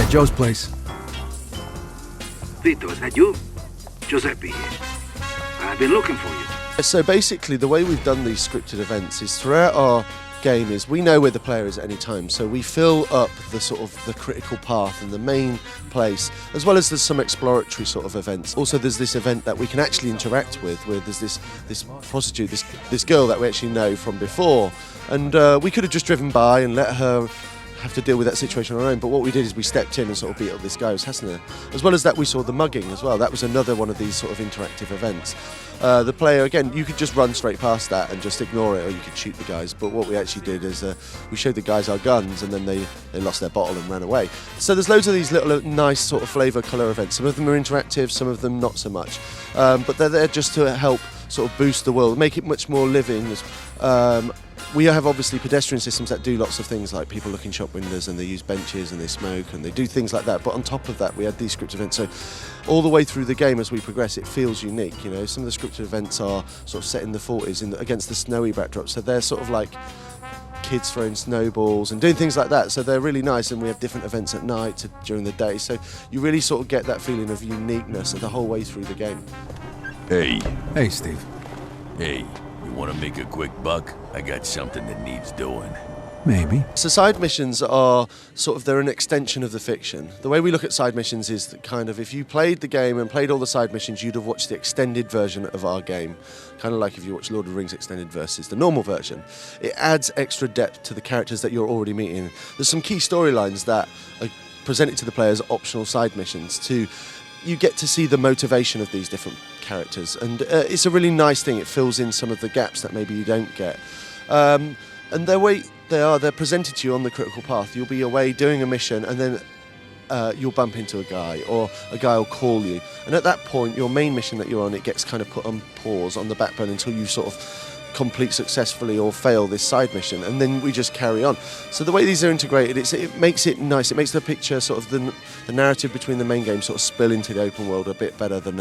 Yeah, Joe's place. Vito, is that you? Giuseppe here. I've been looking for you. So basically the way we've done these scripted events is throughout our game is we know where the player is at any time, so we fill up the sort of the critical path and the main place, as well as there's some exploratory sort of events. Also there's this event that we can actually interact with, where there's this prostitute, this girl that we actually know from before, and we could have just driven by and let her have to deal with that situation on our own, but what we did is we stepped in and sort of beat up this guy who's Hassan. As well as that, we saw the mugging as well. That was another one of these sort of interactive events. The player, again, you could just run straight past that and just ignore it, or you could shoot the guys, but what we actually did is we showed the guys our guns, and then they lost their bottle and ran away. So there's loads of these little nice sort of flavour colour events. Some of them are interactive, some of them not so much, but they're there just to help sort of boost the world, make it much more living. We have obviously pedestrian systems that do lots of things, like people look in shop windows and they use benches and they smoke and they do things like that, but on top of that we had these scripted events, so all the way through the game as we progress it feels unique. You know, some of the scripted events are sort of set in the 40s against the snowy backdrop, so they're sort of like kids throwing snowballs and doing things like that, so they're really nice, and we have different events at night during the day, so you really sort of get that feeling of uniqueness the whole way through the game. Hey. Hey, Steve. Hey, you want to make a quick buck? I got something that needs doing. Maybe. So side missions are sort of, they're an extension of the fiction. The way we look at side missions is that kind of, if you played the game and played all the side missions, you'd have watched the extended version of our game. Kind of like if you watch Lord of the Rings extended versus the normal version. It adds extra depth to the characters that you're already meeting. There's some key storylines that are presented to the players as optional side missions to, you get to see the motivation of these different characters, and it's a really nice thing. It fills in some of the gaps that maybe you don't get. And they're presented to you on the critical path. You'll be away doing a mission, and then you'll bump into a guy, or a guy will call you. And at that point, your main mission that you're on, it gets kind of put on pause, on the back burner, until you sort of complete successfully or fail this side mission, and then we just carry on. So the way these are integrated, it makes it nice. It makes the picture, sort of the narrative between the main game sort of spill into the open world a bit better than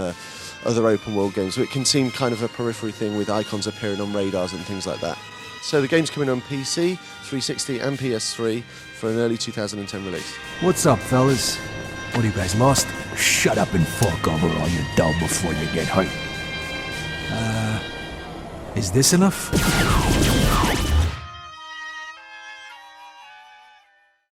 other open world games. So it can seem kind of a periphery thing with icons appearing on radars and things like that. So the game's coming on PC, 360 and PS3 for an early 2010 release. What's up, fellas? What, are you guys lost? Shut up and fork over all your dough before you get hurt. Is this enough?